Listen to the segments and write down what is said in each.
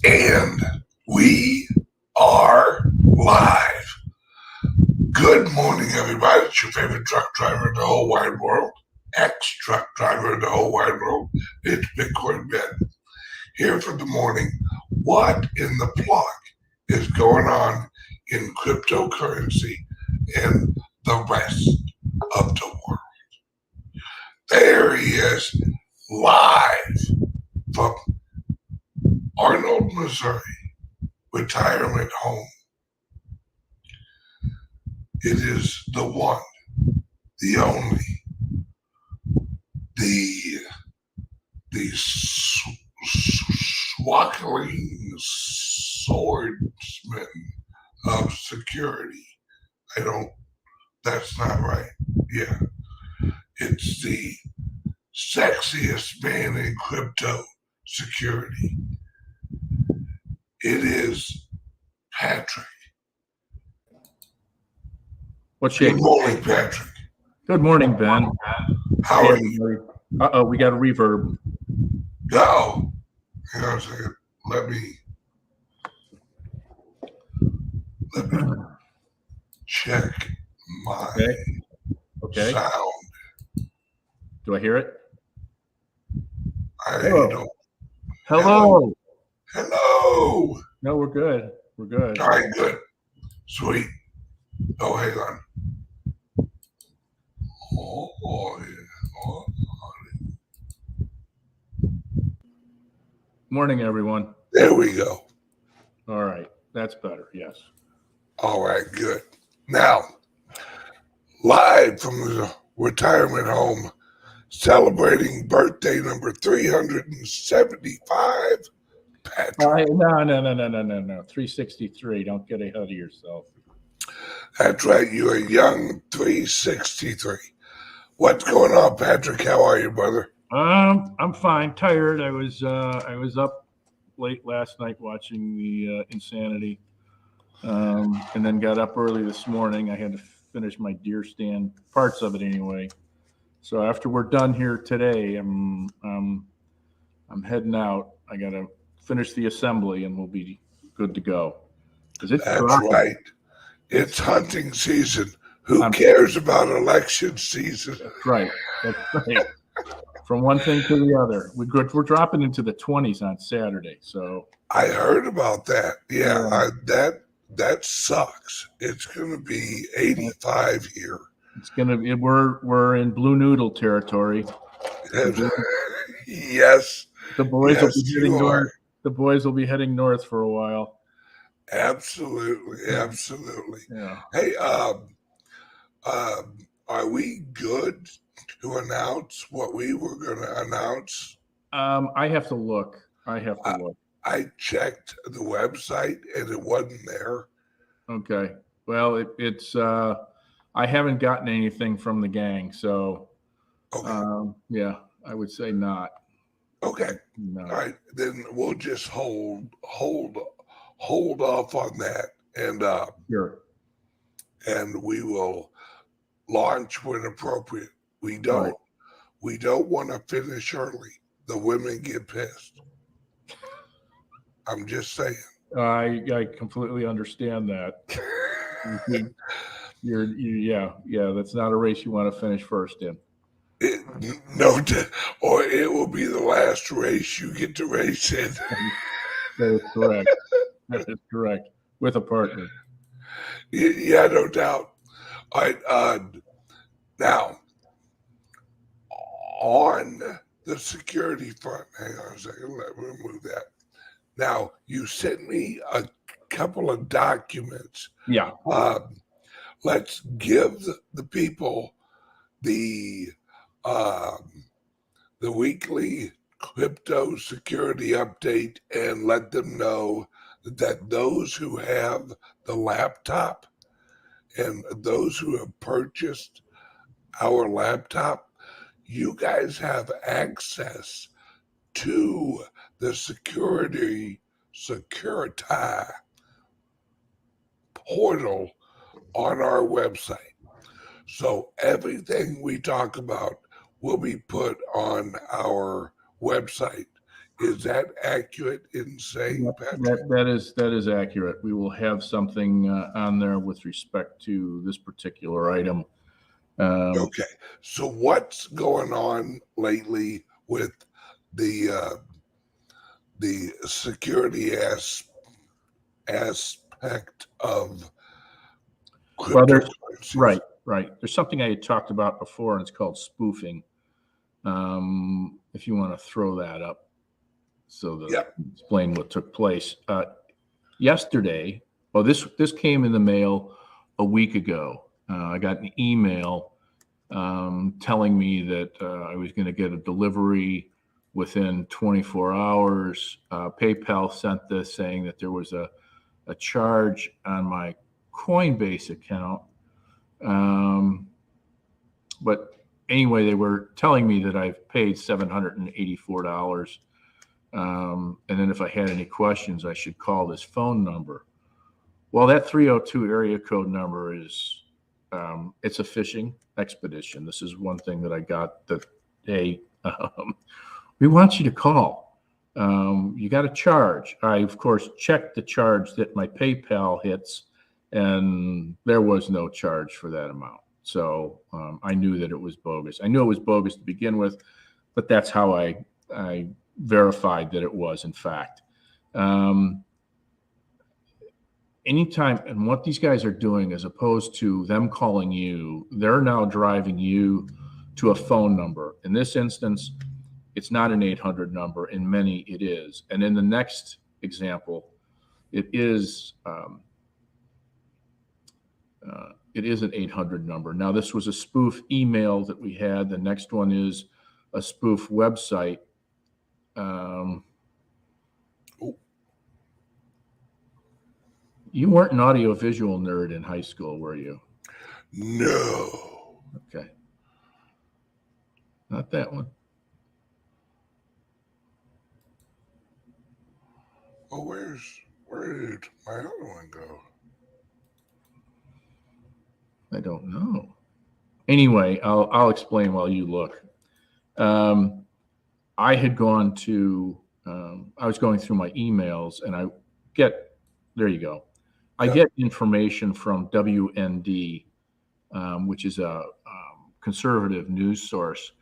And we are live. Good morning, everybody. It's your favorite truck driver in the whole wide world, ex-truck driver in the whole wide world. It's Bitcoin Ben. Here for the morning. What in the plug is going on in cryptocurrency and the rest of the world? There he is, live from Arnold, Missouri, retirement home. It is the one, the only, the swaggering swordsman of security. That's not right. Yeah. It's the sexiest man in crypto security. It is Patrick. Good morning, Patrick. Good morning, Ben. How are you? Uh-oh, we got a reverb. Go. Hang on a second. Let me check my sound. Do I hear it? Don't. Hello. Hello. No, we're good. We're good. All right, good. Sweet. Oh, hang on. Morning, everyone. There we go. All right. That's better. Yes. All right, good. Now, live from the retirement home, celebrating birthday number 375, Patrick. No. 363. Don't get ahead of yourself. That's right. You're a young 363. What's going on, Patrick? How are you, brother? I'm fine. Tired. I was up late last night watching the Insanity, and then got up early this morning. I had to finish my deer stand, parts of it anyway. So after we're done here today, I'm heading out. I gotta finish the assembly, and we'll be good to go. That's right. It's hunting season. Who cares about election season? That's right. From one thing to the other. We're dropping into the 20s on Saturday. So I heard about that. Yeah. That sucks. It's gonna be 85 here. It's gonna be. We're in blue noodle territory. Yes. The boys will be heading north. The boys will be heading north for a while. Absolutely. Yeah. Hey, are we good to announce what we were going to announce? I have to look. I I checked the website and it wasn't there. Okay. Well, it's. I haven't gotten anything from the gang, so. Okay. Yeah, I would say not. Okay. No. All right. Then we'll just hold off on that, and sure. And we will launch when appropriate. We don't want to finish early. The women get pissed. I'm just saying. I completely understand that. Yeah. That's not a race you want to finish first in. Or it will be the last race you get to race in. That is correct. With a partner. Yeah, no doubt. All right. Now, on the security front, hang on a second. Let me remove that. Now, you sent me a couple of documents. Yeah. Let's give the people the weekly crypto security update and let them know that those who have the laptop and those who have purchased our laptop, you guys have access to the Security portal on our website. So everything we talk about will be put on our website. Is that accurate in saying, Patrick? That is accurate. We will have something on there with respect to this particular item. Okay. So what's going on lately with the security aspect of Well, cryptocurrencies? right. There's something I had talked about before, and it's called spoofing. If you want to throw that up, so that I can explain what took place yesterday. Well, this came in the mail a week ago. I got an email telling me that I was going to get a delivery within 24 hours. PayPal sent this saying that there was a charge on my Coinbase account. But anyway, they were telling me that I've paid $784. And then if I had any questions, I should call this phone number. Well, that 302 area code number is, it's a phishing expedition. This is one thing that I got that, hey, we want you to call. You got a charge. I, of course, checked the charge that my PayPal hits, and there was no charge for that amount. So I knew that it was bogus. I knew it was bogus to begin with, but that's how I verified that it was, in fact. Anytime, and what these guys are doing, as opposed to them calling you, they're now driving you to a phone number. In this instance, it's not an 800 number. In many, it is. And in the next example, it is an 800 number. Now, this was a spoof email that we had. The next one is a spoof website. You weren't an audiovisual nerd in high school, were you? No. Okay. Not that one. Well, where did my other one go? I don't know. Anyway, I'll explain while you look. I had gone to, I was going through my emails, and there you go. I get information from WND, which is a conservative news source.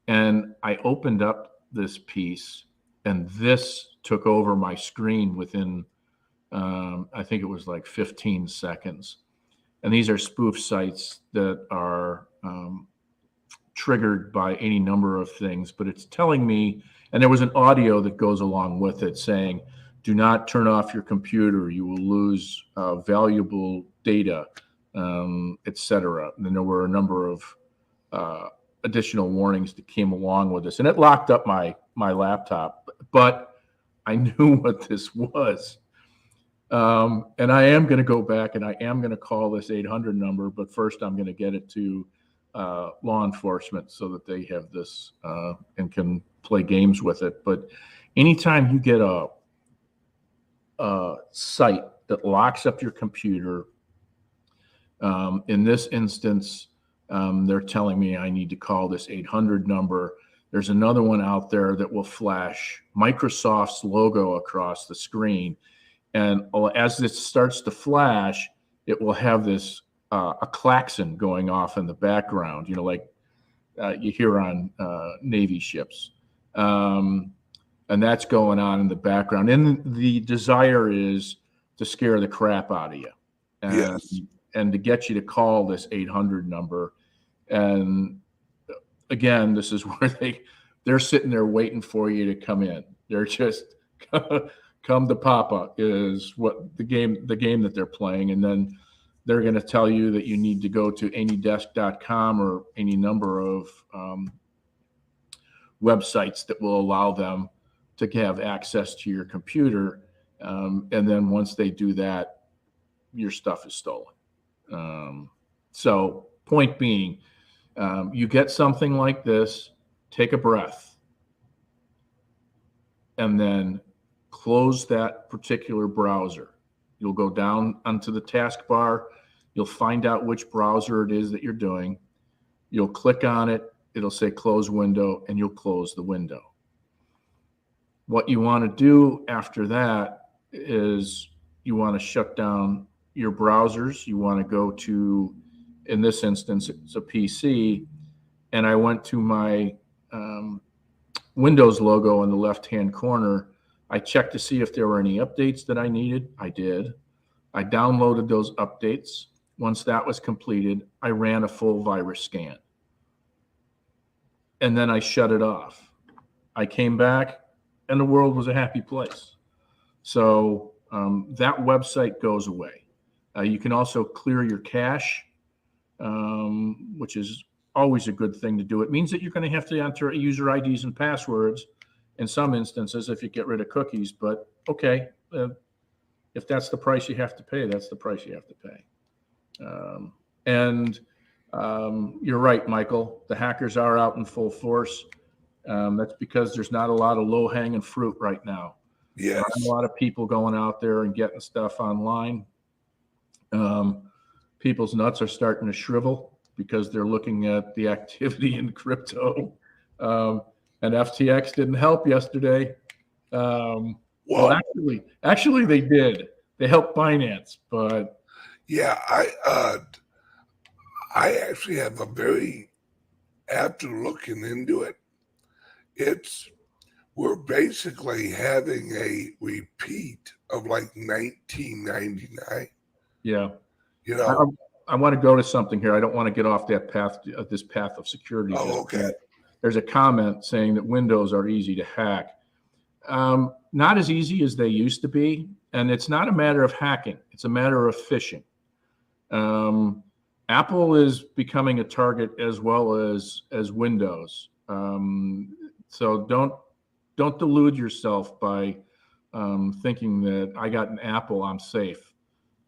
And I opened up this piece, and this took over my screen within, I think it was like 15 seconds. And these are spoof sites that are triggered by any number of things, but it's telling me, and there was an audio that goes along with it saying, do not turn off your computer. You will lose valuable data, etc. And then there were a number of additional warnings that came along with this, and it locked up my laptop. But I knew what this was, and I am going to go back and I am going to call this 800 number. But first, I'm going to get it to law enforcement so that they have this and can play games with it. But anytime you get a site that locks up your computer, in this instance, they're telling me I need to call this 800 number. There's another one out there that will flash Microsoft's logo across the screen. And as this starts to flash, it will have this a klaxon going off in the background, like you hear on Navy ships. And that's going on in the background. And the desire is to scare the crap out of you. And to get you to call this 800 number. And again, this is where they're sitting there waiting for you to come in. They're just come to Papa is what the game that they're playing. And then they're going to tell you that you need to go to anydesk.com or any number of websites that will allow them to have access to your computer. And then once they do that, your stuff is stolen. So point being, you get something like this, take a breath, and then close that particular browser. You'll go down onto the taskbar. You'll find out which browser it is that you're doing. You'll click on it. It'll say close window, and you'll close the window. What you want to do after that is you want to shut down your browsers. You want to go to, in this instance, it's a PC. And I went to my Windows logo in the left-hand corner. I checked to see if there were any updates that I needed. I did. I downloaded those updates. Once that was completed, I ran a full virus scan. And then I shut it off. I came back, and the world was a happy place. So that website goes away. You can also clear your cache, which is always a good thing to do. It means that you're going to have to enter user IDs and passwords in some instances if you get rid of cookies. But okay, if that's the price you have to pay, that's the price you have to pay. And you're right, Michael. The hackers are out in full force. That's because there's not a lot of low-hanging fruit right now. Yes. A lot of people going out there and getting stuff online. People's nuts are starting to shrivel because they're looking at the activity in crypto. And FTX didn't help yesterday. Well, actually, they did. They helped Binance, but yeah, I actually have a very, after looking into it, we're basically having a repeat of like 1999. yeah. You know, I want to go to something here. I don't want to get off that path, this path of security. Oh, okay. Yet. There's a comment saying that Windows are easy to hack. Not as easy as they used to be, and it's not a matter of hacking. It's a matter of phishing. Apple is becoming a target as well as Windows. So don't delude yourself by thinking that I got an Apple, I'm safe.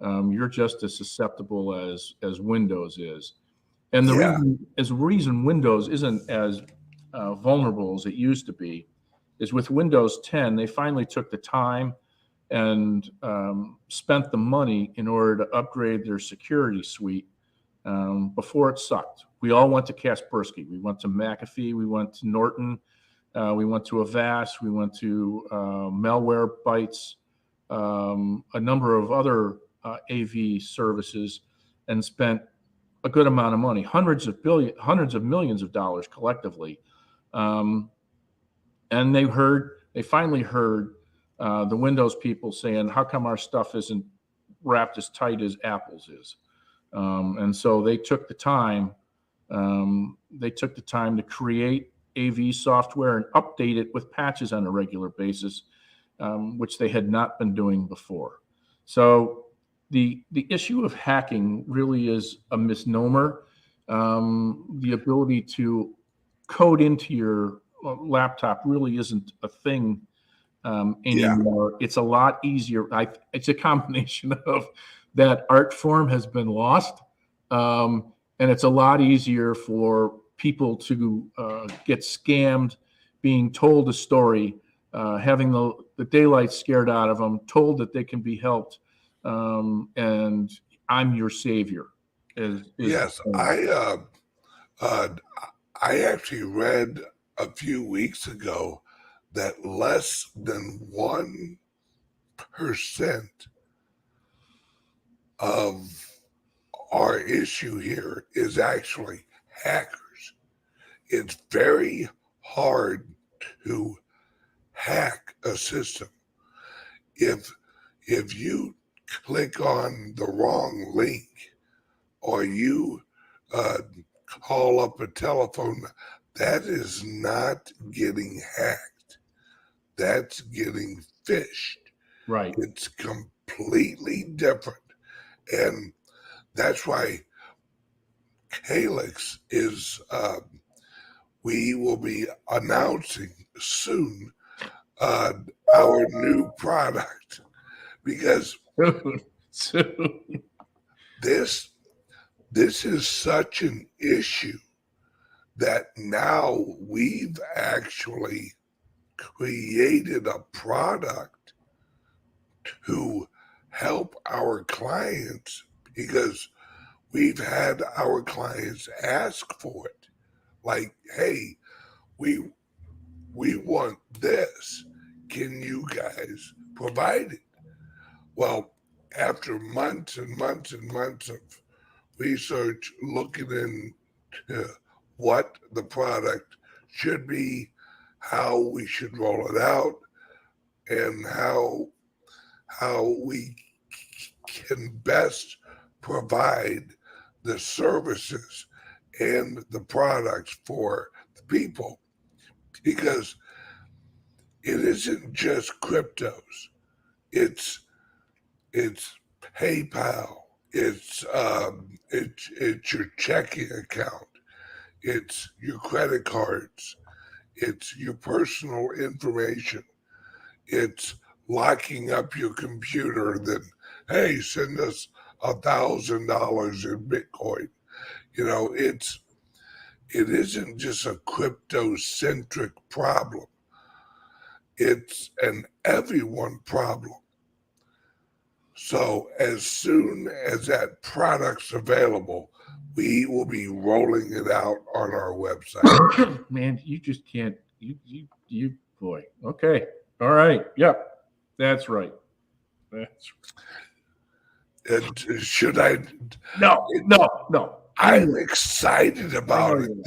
You're just as susceptible as Windows is. And the reason Windows isn't as vulnerable as it used to be is with Windows 10, they finally took the time and spent the money in order to upgrade their security suite before it sucked. We all went to Kaspersky. We went to McAfee. We went to Norton. We went to Avast. We went to Malwarebytes, a number of other AV services, and spent a good amount of money, hundreds of millions of dollars collectively. And they finally heard the Windows people saying, how come our stuff isn't wrapped as tight as Apple's is? And so they took the time. To create AV software and update it with patches on a regular basis, which they had not been doing before. So the issue of hacking really is a misnomer. The ability to code into your laptop really isn't a thing anymore. It's a lot easier. It's a combination of that art form has been lost, and it's a lot easier for people to get scammed, being told a story, having the daylight scared out of them, told that they can be helped, and I'm your savior. Yes, I actually read a few weeks ago that less than 1% of our issue here is actually hackers. It's very hard to hack a system. If you click on the wrong link or you call up a telephone, that is not getting hacked. That's getting phished. Right. It's completely different. And that's why CALIX is, we will be announcing soon our new product, because this is such an issue that now we've actually created a product to help our clients, because we've had our clients ask for it. Like, hey, we want this. can you guys provide it? Well, after months and months and months of research looking into what the product should be, how we should roll it out, and how we can best provide the services and the products for the people, because it isn't just cryptos. It's PayPal. It's your checking account. It's your credit cards. It's your personal information. It's locking up your computer. Then, hey, send us $1,000 in Bitcoin. It isn't just a crypto centric problem. It's an everyone problem. So as soon as that product's available, we will be rolling it out on our website. Man, you just can't. You boy. Okay. All right. Yep. That's right. That's Should I? no. I'm excited about it.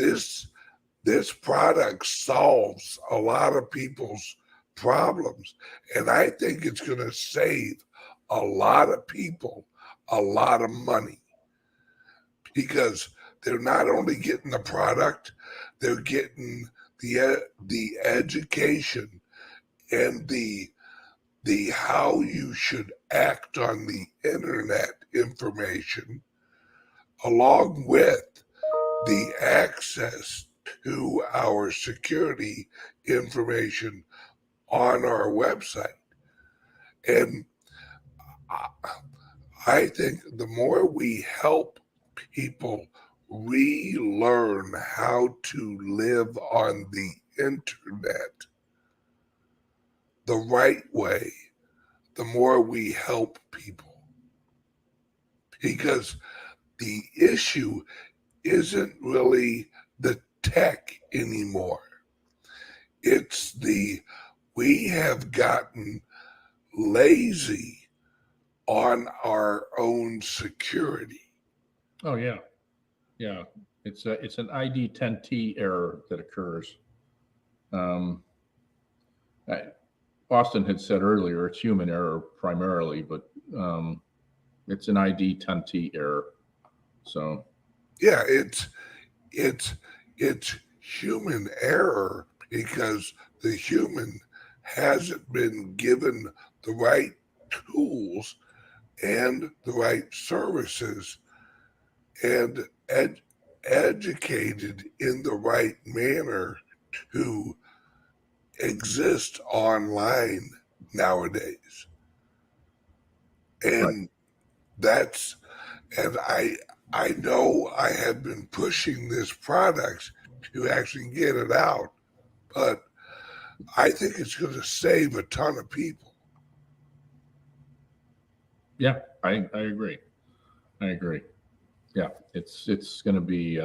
This product solves a lot of people's problems, and I think it's going to save a lot of people a lot of money, because they're not only getting the product, they're getting the education and the how you should act on the internet information, along with the access to our security information on our website. And I think the more we help people relearn how to live on the internet the right way, the more we help people. Because the issue isn't really the tech anymore. It's we have gotten lazy on our own security. Oh yeah. It's an ID 10T error that occurs. Austin had said earlier it's human error primarily, but it's an ID 10T error. So yeah, it's human error because the human hasn't been given the right tools and the right services and educated in the right manner to exist online nowadays. And that's, and I know I have been pushing this product to actually get it out, but I think it's going to save a ton of people. yeah, I agree. Yeah, it's going to be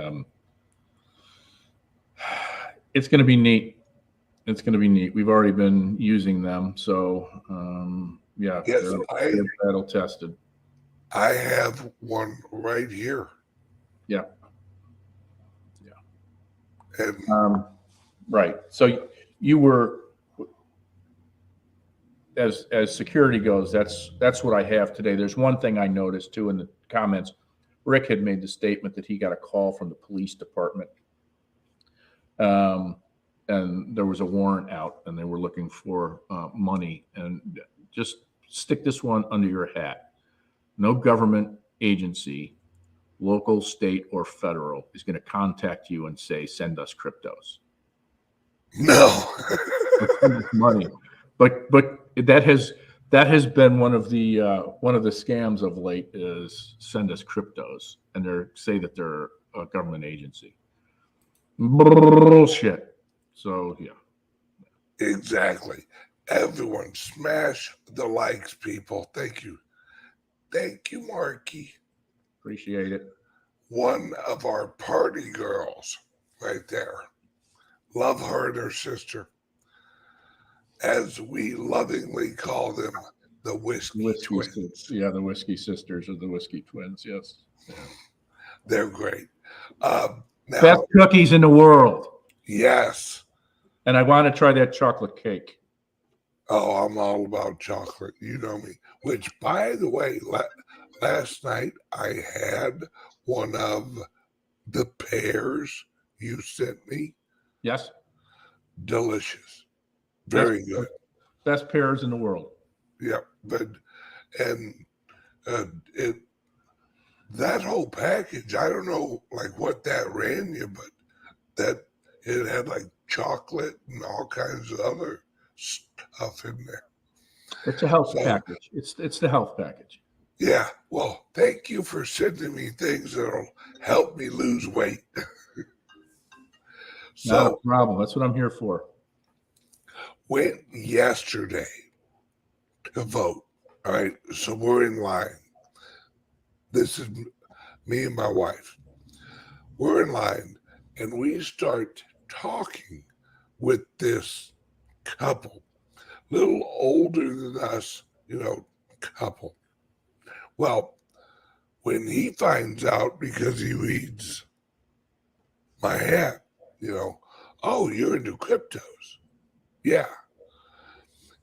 it's going to be neat. It's going to be neat. We've already been using them, so yeah, Yes, they're battle tested. I have one right here. Yeah. And right. So you were, as security goes, that's what I have today. There's one thing I noticed too in the comments. Rick had made the statement that he got a call from the police department, and there was a warrant out, and they were looking for money. And just stick this one under your hat: no government agency, local, state, or federal, is going to contact you and say, "Send us cryptos." no. Money, but that has been one of the scams of late, is send us cryptos, and they say that they're a government agency. Bullshit. So yeah, Exactly. Everyone smash the likes, people. Thank you, Marky. appreciate it. One of our party girls right there. Love her and her sister. as we lovingly call them, the whiskey twins. Yeah, the whiskey sisters or the whiskey twins. Yes. Yeah. They're great. Best Now, cookies in the world. yes. And I want to try that chocolate cake. Oh, I'm all about chocolate. You know me. Which, by the way, last night I had one of the pears you sent me. Yes. Delicious. Very Best, good. Best pears in the world. Yep. And it that whole package, I don't know like what that ran you, but that it had like chocolate and all kinds of other stuff in there. It's a health package. It's the health package. Yeah. Well, thank you for sending me things that'll help me lose weight. Not a So problem. That's what I'm here for. went yesterday to vote. All right. So we're in line. This is me and my wife. We're in line and we start talking with this couple, little older than us, couple. Well, when he finds out because he reads my hat, oh, you're into cryptos. Yeah.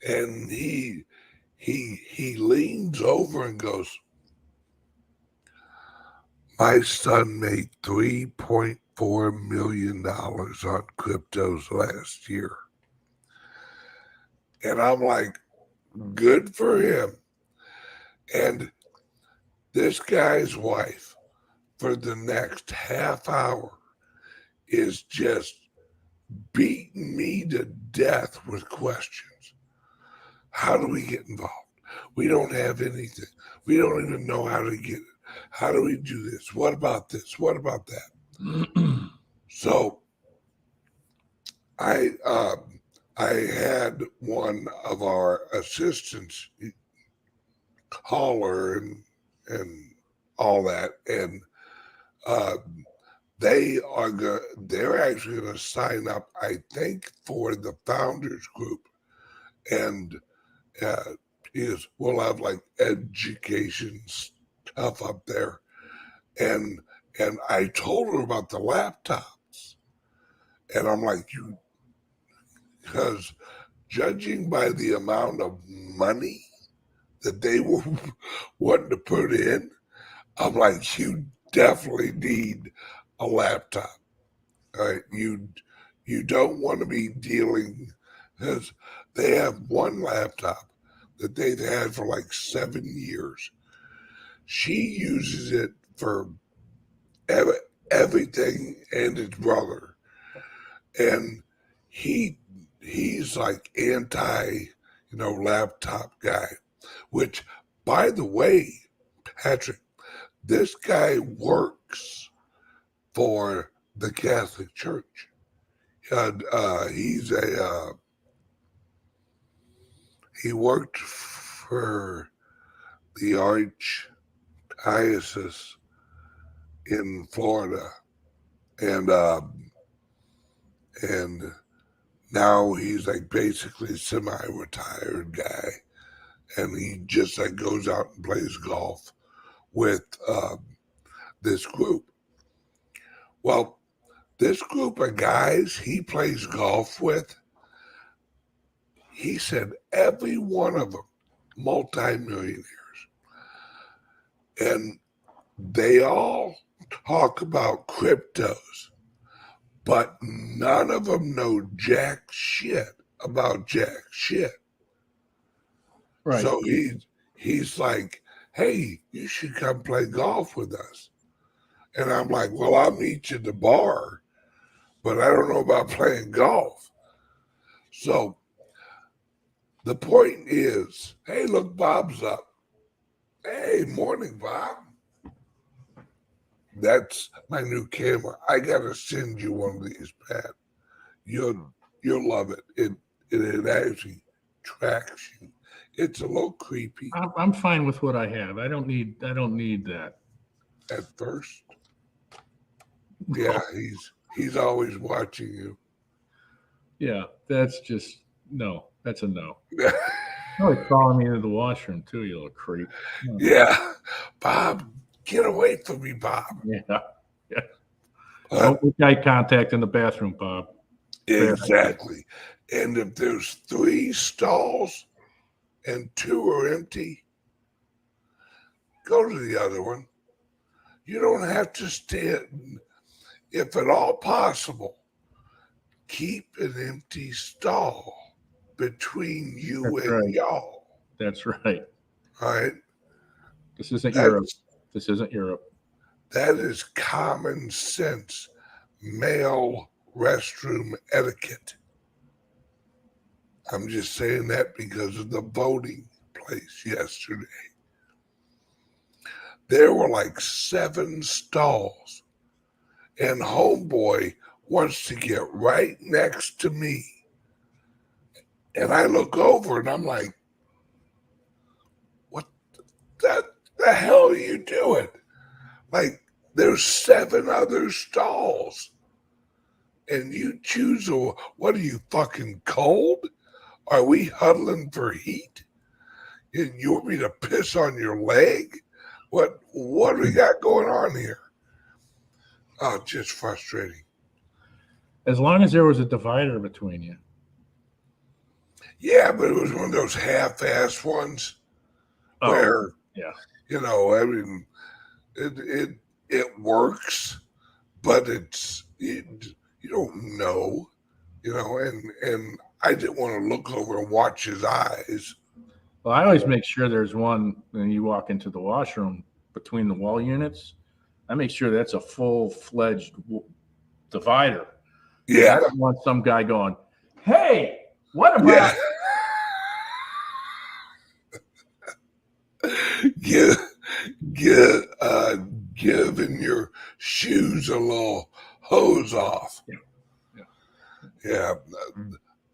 And he leans over and goes, my son made $3.4 million on cryptos last year. And I'm like, good for him. And this guy's wife, for the next half hour, is just beating me to death with questions. How do we get involved? We don't have anything. We don't even know how to get it. How do we do this? What about this? What about that? So I had one of our assistants call her and all that, and they're actually going to sign up, I think, for the founders group, and we'll have like education stuff up there, and I told her about the laptops, and I'm like, because judging by the amount of money that they were wanting to put in, I'm like, you definitely need a laptop. All right, you don't want to be dealing, because they have one laptop that they've had for like 7 years. She uses it for everything, and his brother, and he's like anti, laptop guy. Which, by the way, Patrick, this guy works for the Catholic Church. He worked for the Archdiocese in Florida, and now he's like basically semi-retired guy, and he just like goes out and plays golf with this group. Well, this group of guys he plays golf with, he said every one of them multimillionaires, and they all talk about cryptos, but none of them know jack shit about jack shit. Right. So he's like, hey, you should come play golf with us. And I'm like, well, I'll meet you at the bar, but I don't know about playing golf. So the point is, hey, look, Bob's up. Hey, morning, Bob. That's my new camera. I gotta send you one of these, Pat. You'll love it. It actually tracks you. It's a little creepy I'm fine with what I have. I don't need that. at first. Yeah, he's always watching you. Yeah, that's just no. That's a no. You're always calling me into the washroom too, you little creep. Oh. Yeah, Bob, get away from me, Bob. Yeah. Don't make eye contact in the bathroom, Bob. Exactly. And if there's 3 stalls and 2 are empty, go to the other one. You don't have to stand. If at all possible, keep an empty stall between you and y'all. That's right. All right. This isn't Europe. This isn't Europe. That is common sense male restroom etiquette. I'm just saying that because of the voting place yesterday. There were like 7 stalls, and homeboy wants to get right next to me. And I look over and I'm like, what the hell are you doing? Like, there's 7 other stalls. And you choose, what are you, fucking cold? Are we huddling for heat? And you want me to piss on your leg? What do we got going on here? Oh, just frustrating. As long as there was a divider between you. Yeah, but it was one of those half-assed ones where, you know, I mean, it works, but you don't know, you know, and I didn't want to look over and watch his eyes. Well, I always make sure there's one when you walk into the washroom between the wall units. I make sure that's a full-fledged divider. Yeah. I don't want some guy going, hey, what about... Yeah. Giving your shoes a little hose off. Yeah.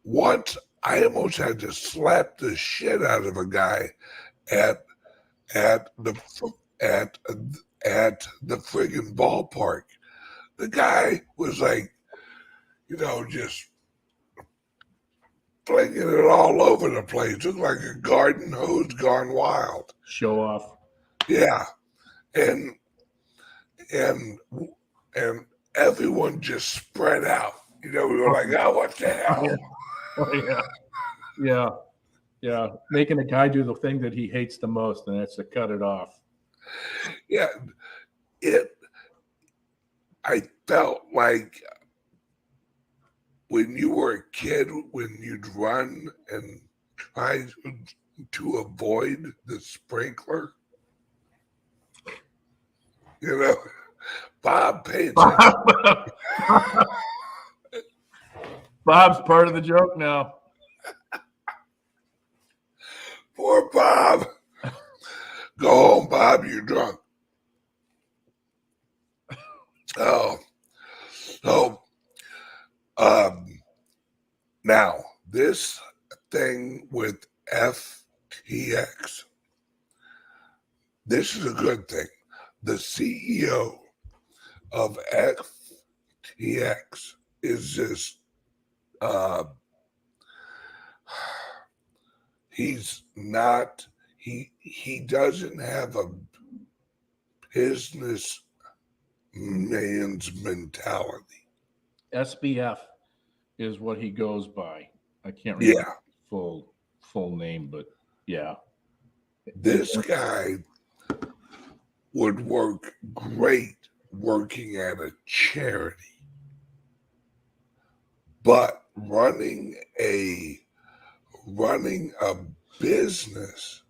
Once I almost had to slap the shit out of a guy at the friggin' ballpark. The guy was like, you know, just flinging it all over the place. Looked like a garden hose gone wild. Show off. Yeah. And everyone just spread out. You know, we were like, oh, what the hell? Yeah. Making a guy do the thing that he hates the most, and that's to cut it off. Yeah. I felt like when you were a kid, when you'd run and try to avoid the sprinkler, you know, Bob paid attention. Bob's part of the joke now. Poor Bob. Go home, Bob, you're drunk. Oh. So, now, this thing with FTX, this is a good thing. The CEO of FTX is just, he's not, he doesn't have a business man's mentality. SBF is what he goes by. I can't remember his full name, but yeah. This guy would work great working at a charity, but running a business,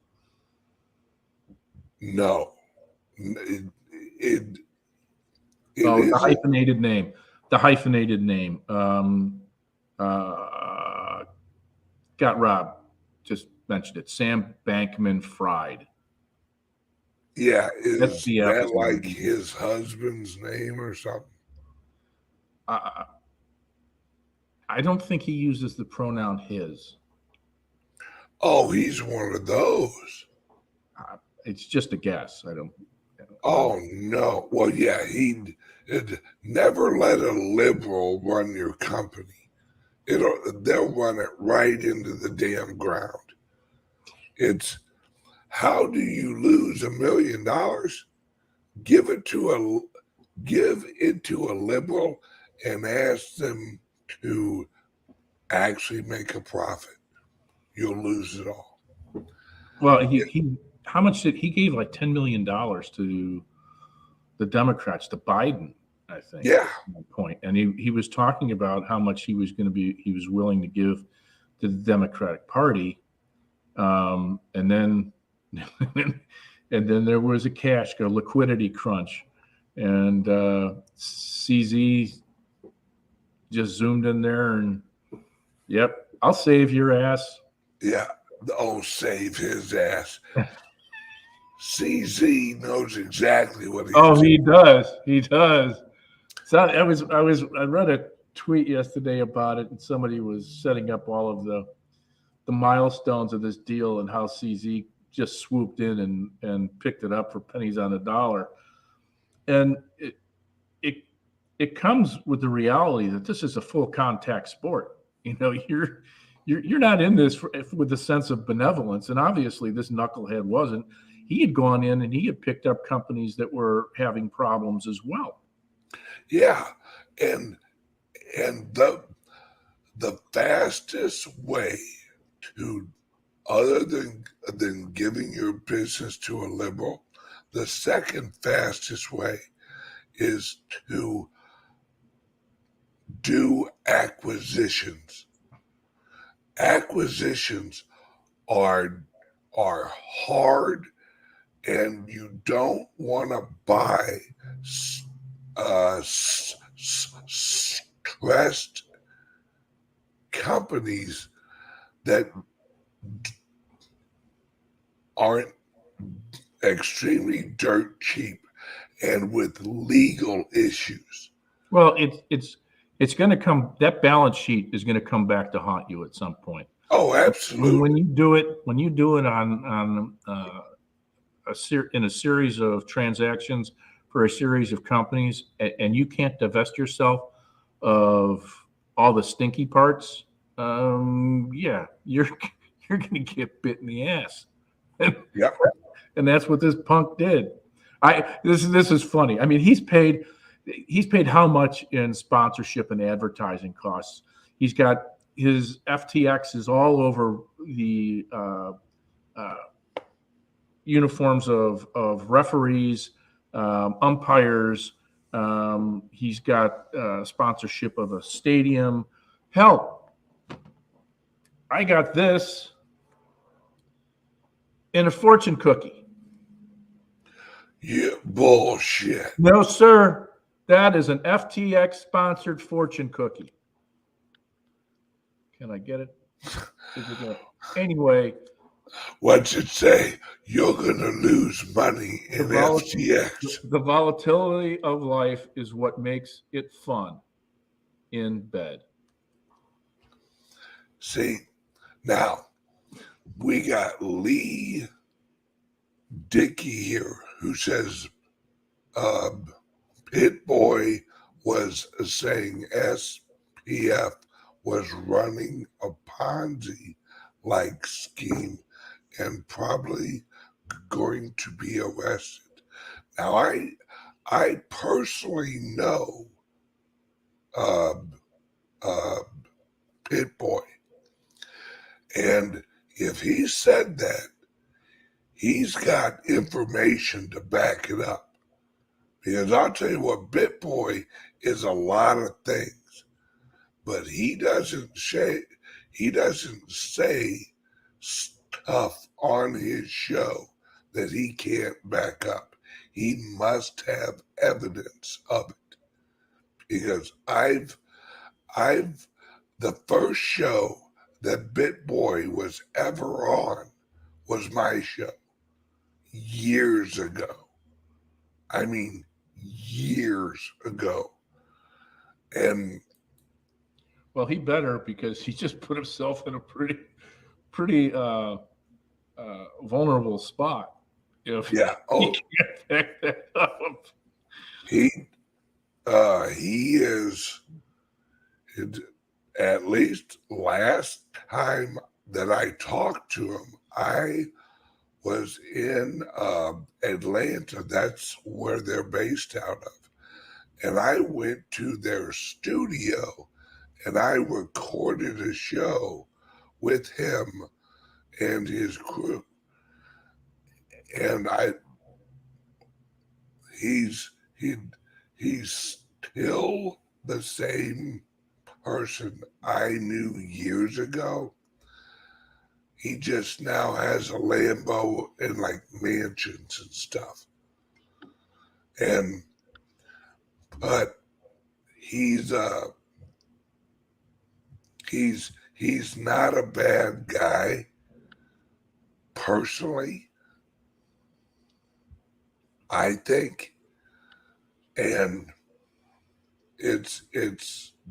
no. The hyphenated name. The hyphenated name. Got robbed. Just mentioned it. Sam Bankman-Fried. Yeah, is SBF that like his husband's name or something? I don't think he uses the pronoun his. Oh, he's one of those. It's just a guess. I don't. Oh no! Well, yeah, he'd never let a liberal run your company. they'll run it right into the damn ground. It's how do you lose $1 million? Give it to a liberal and ask them to actually make a profit. You'll lose it all. Well, he how much did he gave like $10 million to the Democrats, to Biden, I think. Yeah. At one point. And he was talking about how much he was willing to give to the Democratic Party. And then there was a liquidity crunch. And CZ just zoomed in there and, yep, I'll save your ass. Yeah. Oh, save his ass. CZ knows exactly what he's doing. He does. He does. So I read a tweet yesterday about it, and somebody was setting up all of the milestones of this deal and how CZ just swooped in and picked it up for pennies on the dollar. And it comes with the reality that this is a full contact sport. You know, you're not in this with a sense of benevolence, and obviously this knucklehead wasn't. He had gone in and he had picked up companies that were having problems as well. Yeah, and the fastest way to, other than giving your business to a liberal, the second fastest way is to do acquisitions. Acquisitions are hard, and you don't want to buy stressed companies that aren't extremely dirt cheap and with legal issues. Well, it's going to come. That balance sheet is going to come back to haunt you at some point. Oh, absolutely. When you do it on in a series of transactions for a series of companies, and you can't divest yourself of all the stinky parts, yeah, you're going to get bit in the ass. Yep. And that's what this punk did. This is funny. I mean, he's paid how much in sponsorship and advertising costs? He's got his FTX is all over the uniforms of referees, umpires. He's got sponsorship of a stadium. Hell, I got this in a fortune cookie. Yeah, bullshit. No, sir. That is an FTX sponsored fortune cookie. Can I get it? Anyway. What's it say? You're going to lose money in FTX. The volatility of life is what makes it fun in bed. See, now we got Lee Dickey here who says Pit Boy was saying SPF was running a Ponzi-like scheme and probably going to be arrested. Now, I personally know Pit Boy, and if he said that, he's got information to back it up. Because I'll tell you what, Pit Boy is a lot of things, but he doesn't say stuff on his show that he can't back up. He must have evidence of it. Because the first show that Pit Boy was ever on was my show years ago. I mean, years ago. And well, he better, because he just put himself in a pretty vulnerable spot. If yeah, he can't back that up. He is. at least last time that I talked to him, I was in Atlanta. That's where they're based out of. And I went to their studio and I recorded a show with him and his crew. And he's still the same person I knew years ago. He just now has a Lambo and like mansions and stuff. But he's not a bad guy personally, I think. And it's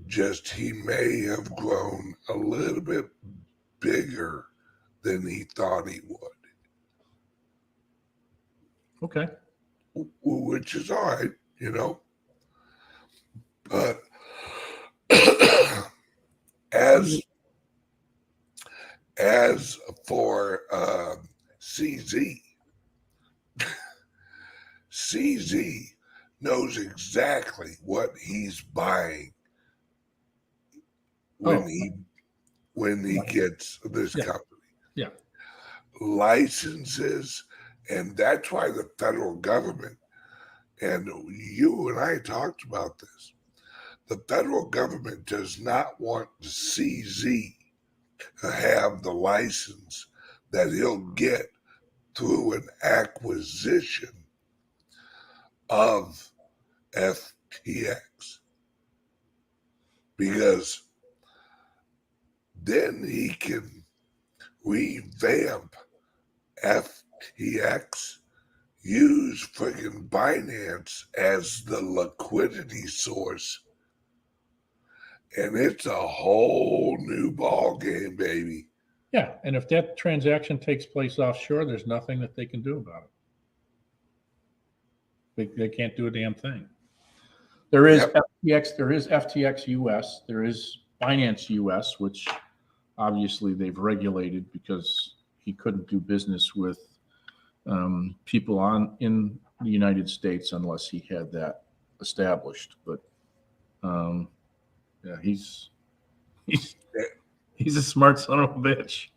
just he may have grown a little bit bigger than he thought he would. Okay. Which is all right, you know. But as for CZ, CZ knows exactly what he's buying when he gets this company. Yeah. Licenses, and that's why the federal government, and you and I talked about this, the federal government does not want CZ to have the license that he'll get through an acquisition of FTX, because then he can revamp FTX, use friggin' Binance as the liquidity source, and it's a whole new ball game, baby. Yeah, and if that transaction takes place offshore, there's nothing that they can do about it. They can't do a damn thing. There is FTX. There is FTX US. There is Binance US, which obviously they've regulated because he couldn't do business with people in the United States unless he had that established. But yeah, he's a smart son of a bitch.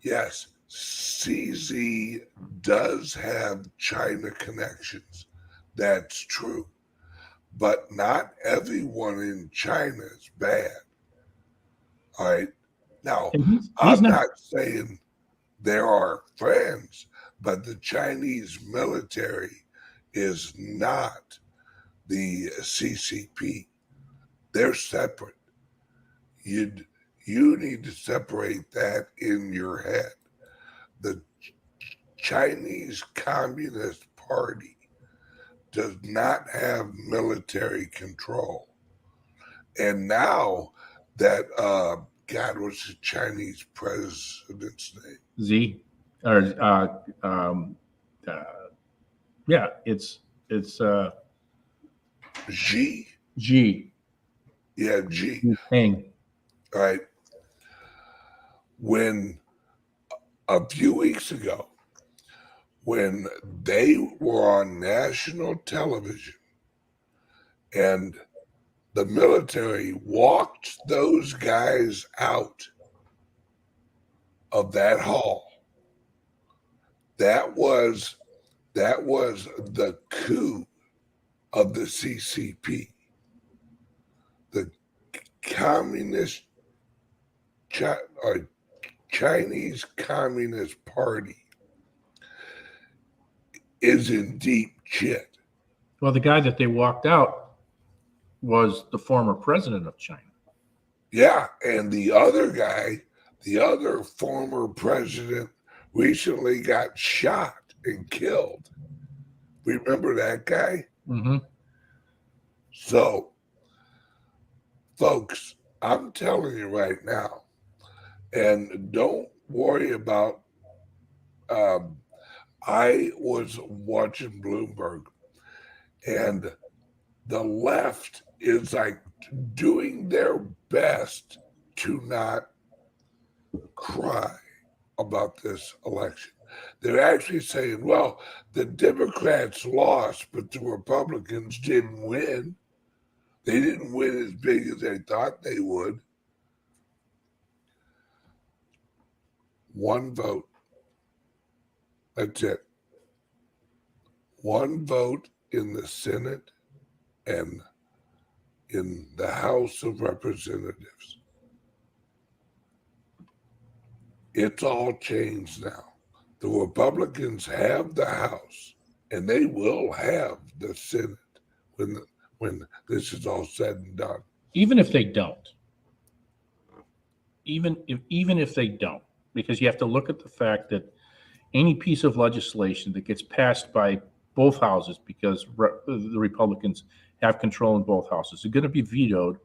Yes, CZ does have China connections. That's true. But not everyone in China is bad. All right. Now, I'm not saying there are friends, but the Chinese military is not the CCP. They're separate. You need to separate that in your head. The Chinese Communist Party does not have military control. And now that God, what's the Chinese president's name? Z, or yeah, it's Xi. G. Yeah, Xi. Ping. All right. When a few weeks ago, when they were on national television and the military walked those guys out of that hall, that was the coup of the CCP. The Communist Chinese Communist Party is in deep shit. Well, the guy that they walked out was the former president of China. Yeah, and the other guy, the other former president, recently got shot and killed. Remember that guy? Mm-hmm. So, folks, I'm telling you right now, and don't worry about. I was watching Bloomberg, and the left is like doing their best to not cry about this election. They're actually saying, well, the Democrats lost, but the Republicans didn't win. They didn't win as big as they thought they would. One vote. That's it. One vote in the Senate and in the House of Representatives. It's all changed now. The Republicans have the House, and they will have the Senate when this is all said and done. Even if they don't, even if they don't, because you have to look at the fact that any piece of legislation that gets passed by both houses, because the Republicans have control in both houses, is going to be vetoed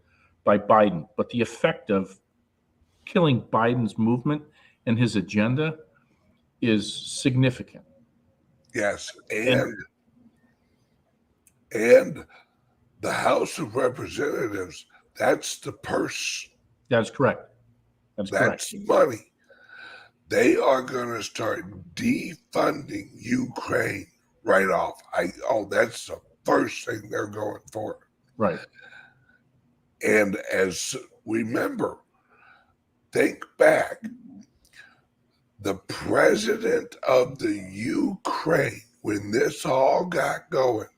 by Biden. But the effect of killing Biden's movement and his agenda is significant. Yes, and the House of Representatives, that's the purse. That's correct. That's correct. Money. They are going to start defunding Ukraine right off. That's the first thing they're going for. Right. And as remember, think back, the president of the Ukraine, when this all got going,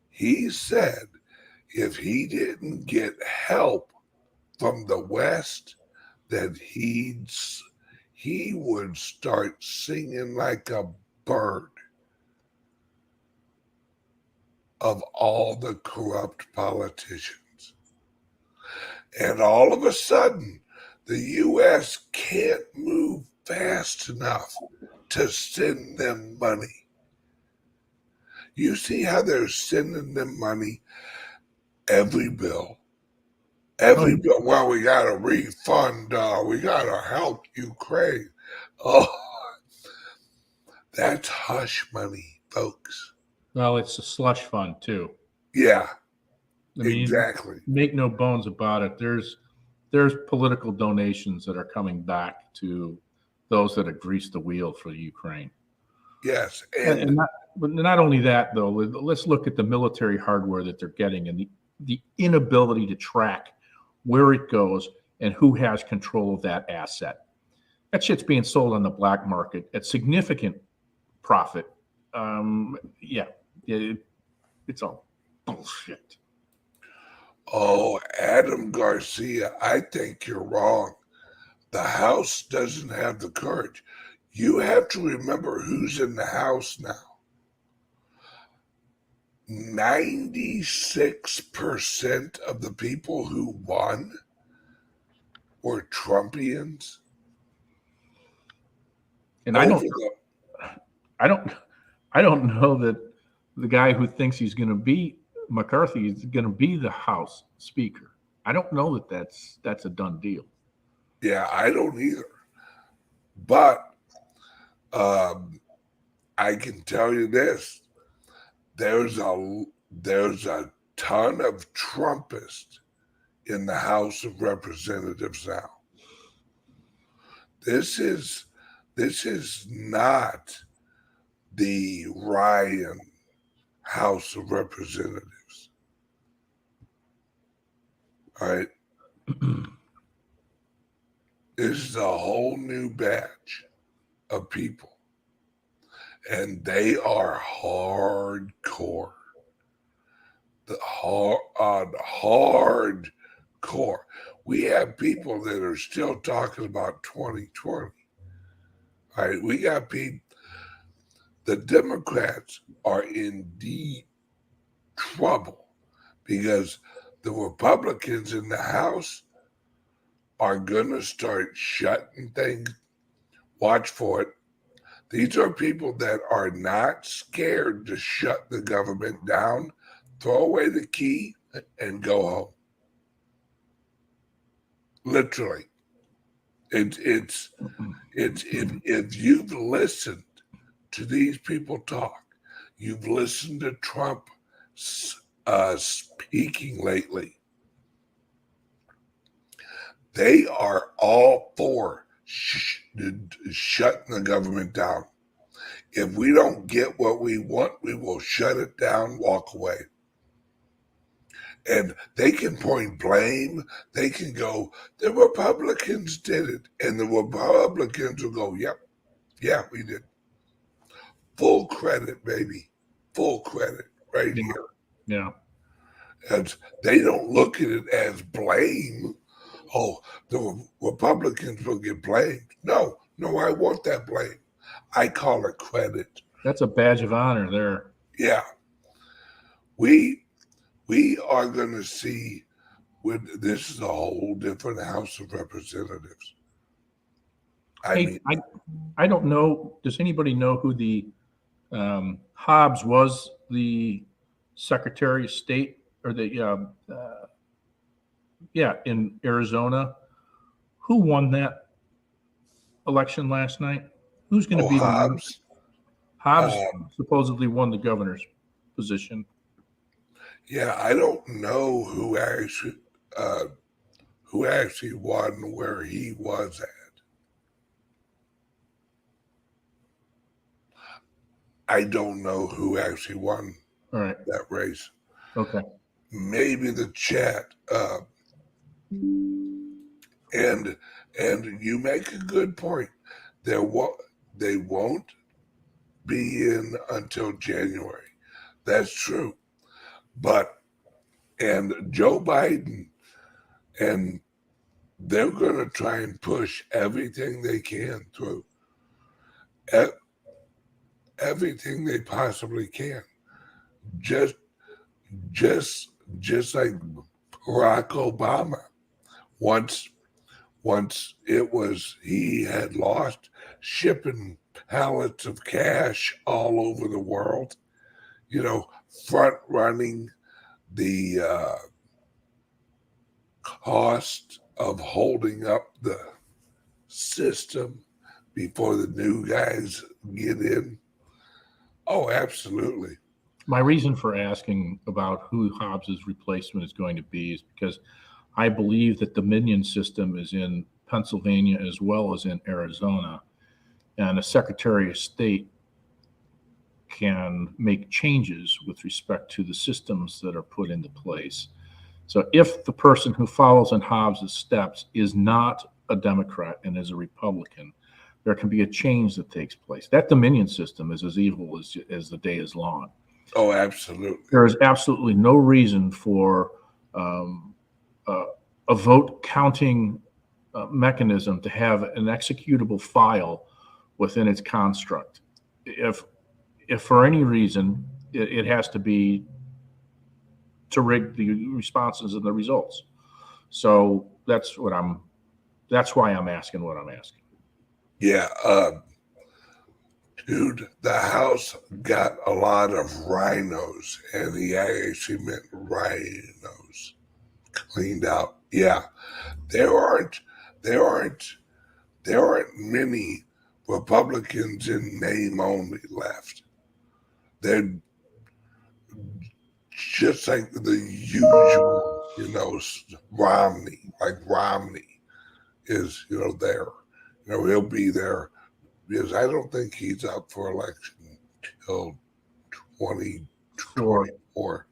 he said if he didn't get help from the West, that he would start singing like a bird of all the corrupt politicians. And all of a sudden, the U.S. can't move fast enough to send them money. You see how they're sending them money every bill. Bill. Well, we got to refund. We got to help Ukraine. Oh, that's hush money, folks. Well, it's a slush fund too. Yeah, I mean, exactly. Make no bones about it. There's political donations that are coming back to those that have greased the wheel for Ukraine. Yes, but not only that, though. Let's look at the military hardware that they're getting and the inability to track where it goes and who has control of that asset. That shit's being sold on the black market at significant profit. It's all bullshit. Oh, Adam Garcia, I think you're wrong. The House doesn't have the courage. You have to remember who's in the House now. 96% of the people who won were Trumpians. And I don't know that the guy who thinks he's going to be McCarthy is going to be the House Speaker. I don't know that that's a done deal. Yeah, I don't either. But I can tell you this: there's a ton of Trumpists in the House of Representatives now. This is not the Ryan House of Representatives. All right. This is a whole new batch of people. And they are hardcore. Hardcore. We have people that are still talking about 2020. All right, we got people. The Democrats are in deep trouble because the Republicans in the House are going to start shutting things. Watch for it. These are people that are not scared to shut the government down, throw away the key, and go home. Literally. If you've listened to these people talk, you've listened to Trump's speaking lately. They are all for shutting the government down. If we don't get what we want, we will shut it down, walk away. And they can point blame. They can go, the Republicans did it. And the Republicans will go, yep, yeah, we did. Full credit, baby. Full credit right here. Yeah. And they don't look at it as blame. Oh, the Republicans will get blamed. No, I want that blame. I call it credit. That's a badge of honor there. Yeah. We are going to see when this is a whole different House of Representatives. I don't know. Does anybody know who the Hobbs was? The Secretary of State or the in Arizona. Who won that election last night? Who's going to be Hobbs? Hobbs supposedly won the governor's position. Yeah, I don't know who actually won where he was at. I don't know who actually won that race. Okay. Maybe the chat. And you make a good point. They won't be in until January. That's true. And Joe Biden, and they're going to try and push everything they can through. Everything they possibly can. Just like Barack Obama. Once he had lost, shipping pallets of cash all over the world, front running the cost of holding up the system before the new guys get in. Oh, absolutely. My reason for asking about who Hobbs's replacement is going to be is because I believe that the Dominion system is in Pennsylvania as well as in Arizona, and a Secretary of State can make changes with respect to the systems that are put into place. So if the person who follows in Hobbs's steps is not a Democrat and is a Republican, there can be a change that takes place. That Dominion system is as evil as the day is long. Oh, absolutely. There is absolutely no reason for a vote counting mechanism to have an executable file within its construct. If for any reason it has to be to rig the responses and the results. So that's why I'm asking what I'm asking. Yeah, dude, the House got a lot of rhinos, and he actually meant rhinos cleaned out. Yeah, there aren't many Republicans in name only left. They're just like the usual, Romney. Like Romney is, there. He'll be there because I don't think he's up for election till 2024.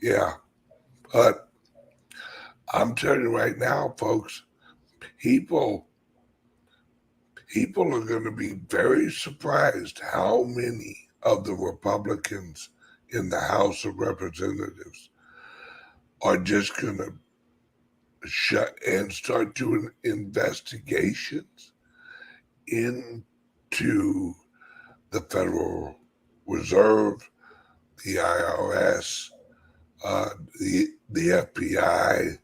Yeah, but I'm telling you right now, folks, people are going to be very surprised how many of the Republicans in the House of Representatives are just going to shut and start doing investigations into the Federal Reserve, the IRS, the FBI,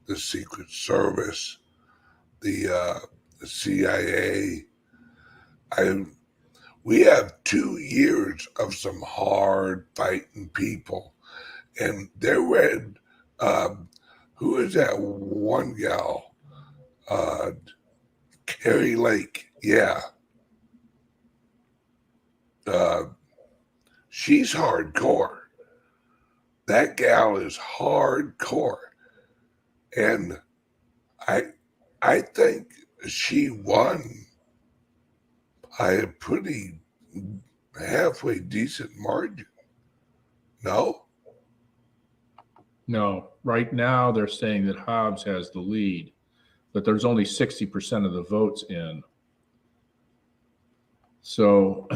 the Secret Service, the CIA. We have 2 years of some hard fighting people, and they're read. Who is that one gal? Carrie Lake. Yeah. She's hardcore. That gal is hardcore, and I think she won by a pretty halfway decent margin. No? No, right now they're saying that Hobbs has the lead, but there's only 60% of the votes in. So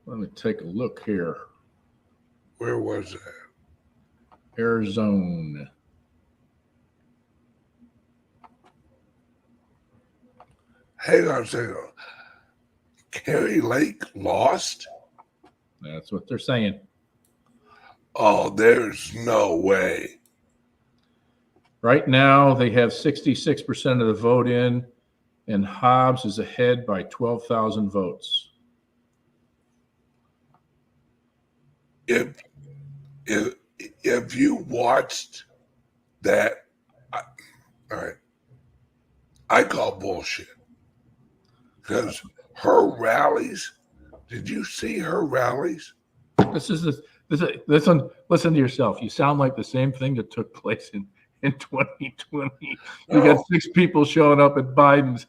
let me take a look here. Where was that? Arizona. Hang on a second. Carrie Lake lost? That's what they're saying. Oh, there's no way. Right now, they have 66% of the vote in, and Hobbs is ahead by 12,000 votes. If you watched that, all right, I call bullshit. Because her rallies, did you see her rallies? Listen to yourself. You sound like the same thing that took place in 2020. You got 6 people showing up at Biden's,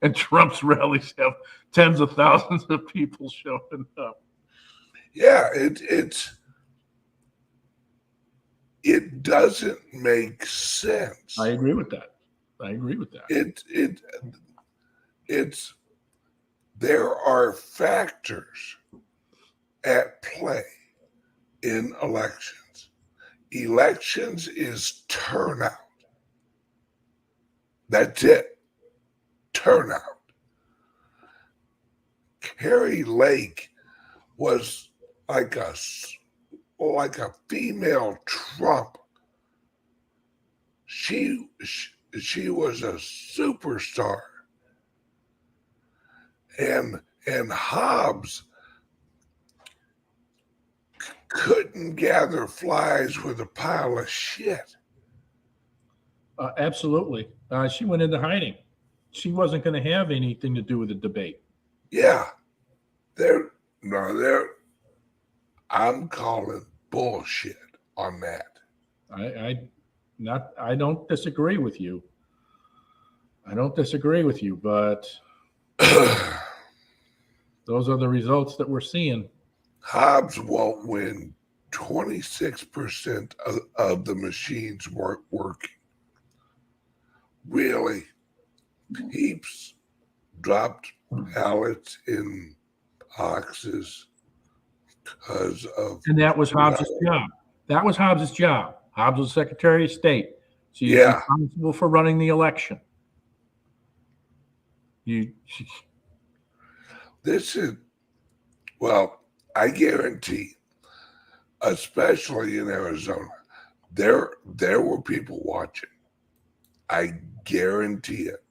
and Trump's rallies have tens of thousands of people showing up. Yeah, it doesn't make sense. I agree with that. It's there are factors at play in elections. Elections is turnout. That's it. Turnout. Carrie Lake was like a female Trump. She was a superstar. And Hobbs couldn't gather flies with a pile of shit. Absolutely. She went into hiding. She wasn't going to have anything to do with the debate. Yeah. I'm calling bullshit on that. I don't disagree with you. But those are the results that we're seeing. Hobbs won't win. 26% of the machines weren't working. Really? Heaps dropped ballots in boxes because of... And that was Hobbs' job. Hobbs was Secretary of State. So he's responsible for running the election. I guarantee, especially in Arizona, there were people watching. I guarantee it.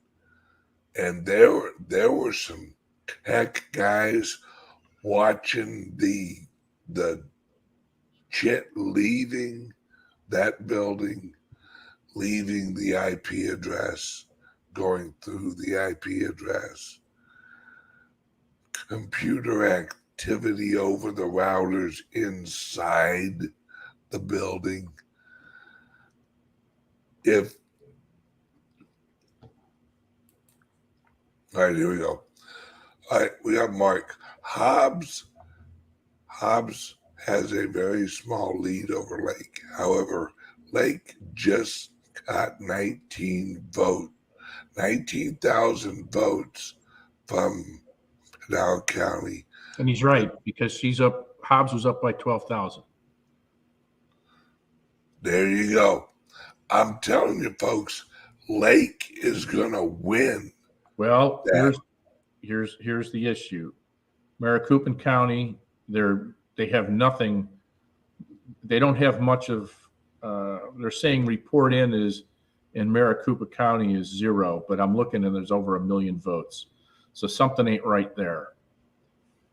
And there were some tech guys watching the jet leaving that building, leaving the IP address, going through the IP address, computer activity over the routers inside the building. All right, here we go. All right, we got Mark. Hobbs has a very small lead over Lake. However, Lake just got 19,000 votes from Pinal County. And he's right, because Hobbs was up by 12,000. There you go. I'm telling you, folks, Lake is going to win. Well, here's the issue. Maricopa County, they have nothing. They don't have much of. They're saying report in Maricopa County is 0, but I'm looking and there's over 1 million votes. So something ain't right there.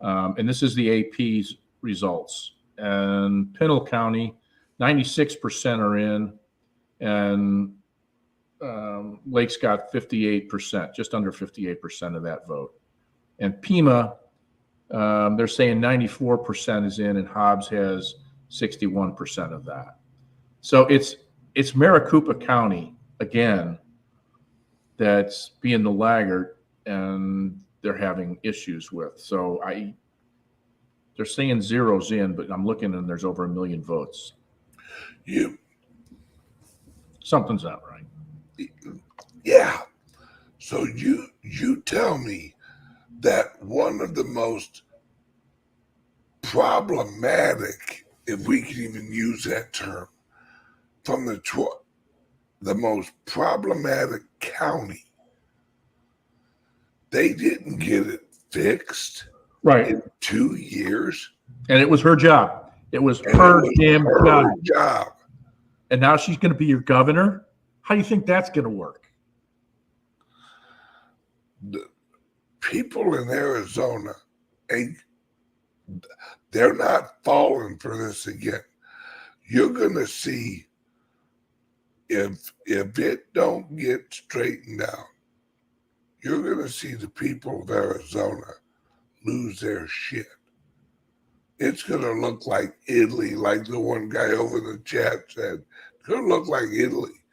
And this is the AP's results. And Pinal County, 96% are in, and Lake's got 58%, just under 58% of that vote. And Pima They're saying 94% is in, and Hobbs has 61% of that. So it's Maricopa County again that's being the laggard, and they're having issues with. So they're saying zero's in, but I'm looking and there's over 1 million votes. Something's not right. Yeah. So you tell me that one of the most problematic, if we can even use that term, from the most problematic county, they didn't get it fixed Right. in 2 years. And it was her job. It was her damn job. And now she's going to be your governor? How do you think that's going to work? The people in Arizona, they're not falling for this again. You're going to see if it don't get straightened out, you're going to see the people of Arizona lose their shit. It's going to look like Italy, like the one guy over in the chat said. It's going to look like Italy.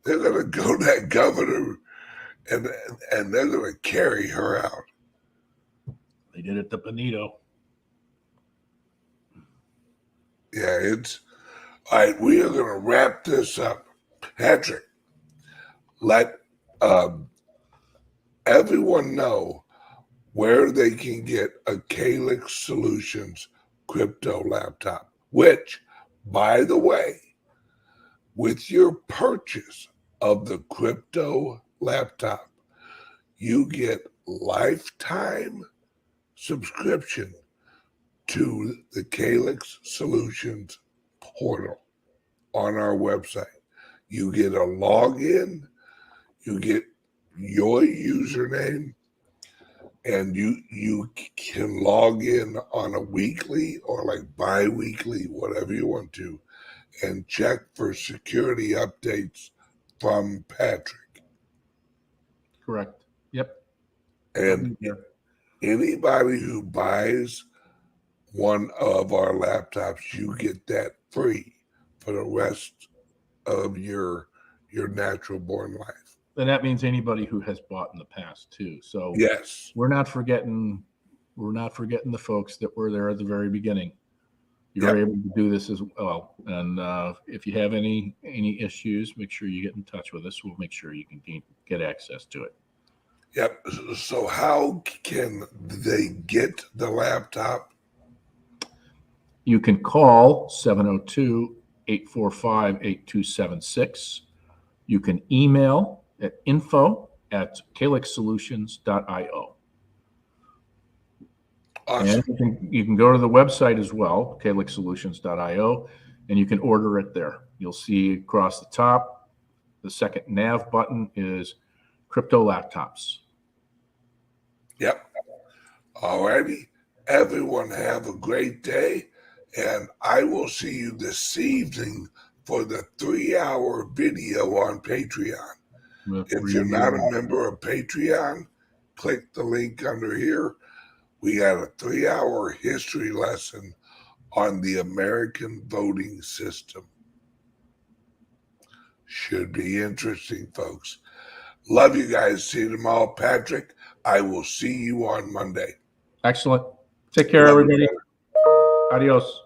They're going to go to that governor and they're going to carry her out. They did it to Benito. Yeah, it's all right. We are going to wrap this up. Patrick, let everyone know where they can get a CALIX Solutions crypto laptop, which, by the way, with your purchase of the crypto laptop, you get lifetime subscription to the CALIX Solutions portal on our website. You get a login, you get your username, and you can log in on a weekly or like bi-weekly, whatever you want to, and check for security updates from Patrick. Correct. Yep. And anybody who buys one of our laptops, you get that free for the rest of your natural born life. And that means anybody who has bought in the past too. So yes, we're not forgetting the folks that were there at the very beginning. You're able to do this as well. And if you have any issues, make sure you get in touch with us. We'll make sure you can get access to it. Yep. So how can they get the laptop? You can call 702-845-8276. You can email at info@calixsolutions.io. Awesome. And you can go to the website as well, calixsolutions.io, and you can order it there. You'll see across the top, the second nav button is crypto laptops. Yep. All righty. Everyone have a great day, and I will see you this evening for the 3-hour video on Patreon. If you're not a member of Patreon, click the link under here. We got a 3-hour history lesson on the American voting system. Should be interesting, folks. Love you guys. See you tomorrow. Patrick, I will see you on Monday. Excellent. Take care, everybody. Adios.